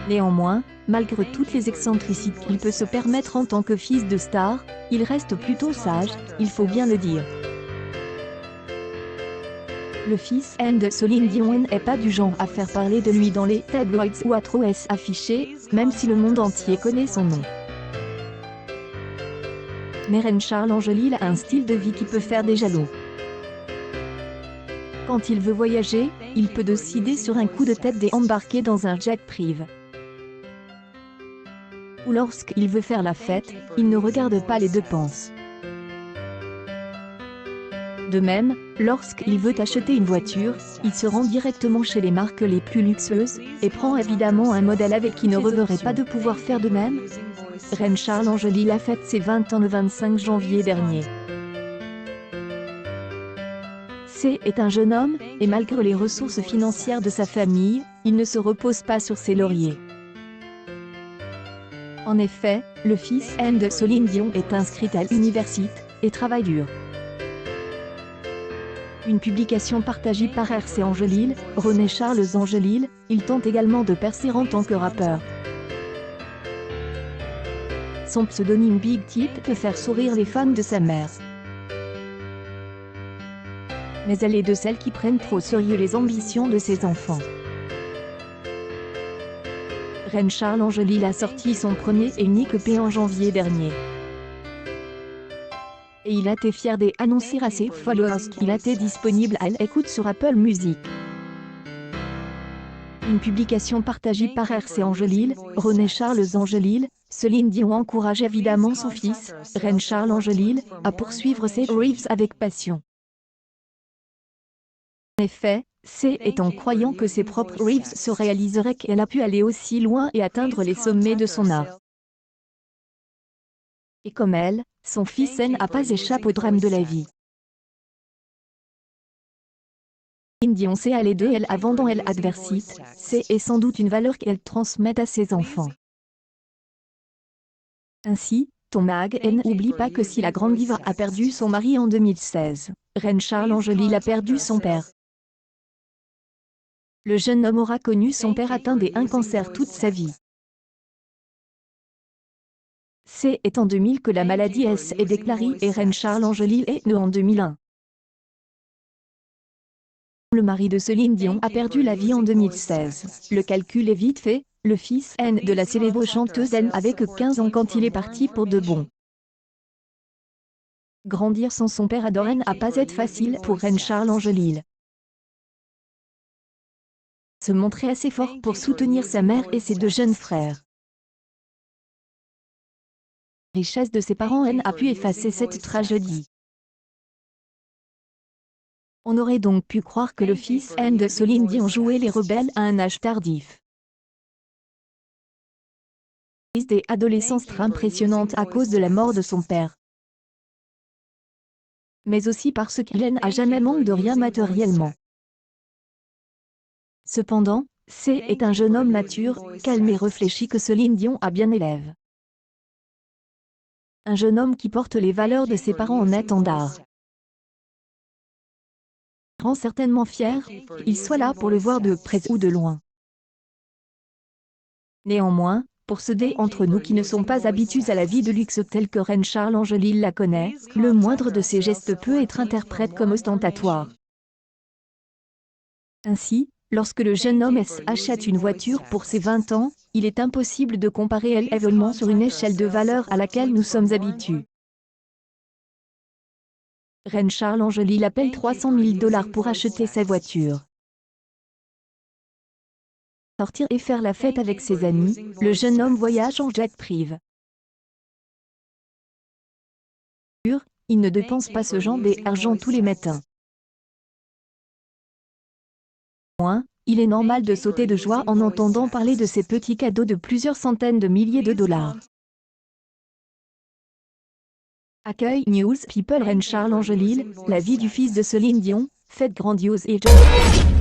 Néanmoins, malgré toutes les excentricités qu'il peut se permettre en tant que fils de star, il reste plutôt sage, il faut bien le dire. Le fils de Céline Dion n'est pas du genre à faire parler de lui dans les tabloïds ou à trop afficher, même si le monde entier connaît son nom. Mais Reine Charles Angélil a un style de vie qui peut faire des jaloux. Quand il veut voyager, il peut décider sur un coup de tête d'embarquer dans un jet privé. Ou lorsqu'il veut faire la fête, il ne regarde pas les dépenses. De même, lorsqu'il veut acheter une voiture, il se rend directement chez les marques les plus luxueuses, et prend évidemment un modèle avec qui ne rêverait pas de pouvoir faire de même. Reine Charles Angélil a fêté ses 20 ans le 25 janvier dernier. C est un jeune homme, et malgré les ressources financières de sa famille, il ne se repose pas sur ses lauriers. En effet, le fils de Céline Dion est inscrit à l'université, et travaille dur. Une publication partagée par RC Angélil, René Charles Angélil, il tente également de percer en tant que rappeur. Son pseudonyme Big Tip peut faire sourire les fans de sa mère. Mais elle est de celles qui prennent trop au sérieux les ambitions de ses enfants. Reine Charles Angélil a sorti son premier et unique EP en janvier dernier. Et il a été fier d'annoncer à ses followers qu'il était disponible à l'écoute sur Apple Music. Une publication partagée par RC Angélil, René Charles Angélil, Céline Dion encourage évidemment son fils, Reine Charles Angélil, à poursuivre ses rêves avec passion. En effet, C est en croyant que ses propres rêves se réaliseraient qu'elle a pu aller aussi loin et atteindre les sommets de son art. Et comme elle, son fils n'a pas échappé au drame de la vie. Céline Dion sait aller de elle avant dans elle adversité, c'est sans doute une valeur qu'elle transmet à ses enfants. Ainsi, ton mag n'oublie pas que si la grande diva a perdu son mari en 2016, Reine Charles Angélil a perdu son père. Le jeune homme aura connu son père atteint d'un cancer toute sa vie. C'est en 2000 que la maladie est déclarée et Reine Charles Angélil est née en 2001. Le mari de Céline Dion a perdu la vie en 2016. Le calcul est vite fait, le fils de la célèbre chanteuse n'avait que 15 ans quand il est parti pour de bon. Grandir sans son père adoré n'a pas été facile pour Reine Charles Angélil. Se montrer assez fort pour soutenir sa mère et ses deux jeunes frères. La richesse de ses parents a pu effacer cette tragédie. On aurait donc pu croire que le fils de Céline Dion jouait les rebelles à un âge tardif. Des adolescences très impressionnantes à cause de la mort de son père. Mais aussi parce qu'il n'a jamais manqué de rien matériellement. Cependant, C est un jeune homme mature, calme et réfléchi que Céline Dion a bien élève. Un jeune homme qui porte les valeurs de ses parents en étendard. Rend certainement fier, qu'il soit là pour le voir de près ou de loin. Néanmoins, pour ceux d'entre nous qui ne sont pas habitués à la vie de luxe telle que Reine Charles Angélil la connaît, le moindre de ses gestes peut être interprété comme ostentatoire. Ainsi, lorsque le jeune homme achète une voiture pour ses 20 ans, il est impossible de comparer l'événement sur une échelle de valeur à laquelle nous sommes habitués. Reine Charles Angélil appelle 300 000 $ pour acheter sa voiture. Sortir et faire la fête avec ses amis, le jeune homme voyage en jet privé. Il ne dépense pas ce genre d'argent tous les matins. Il est normal de sauter de joie en entendant parler de ces petits cadeaux de plusieurs centaines de milliers de dollars. Accueil News People Reine Charles Angélil, la vie du fils de Céline Dion, fête grandiose et joyeuse.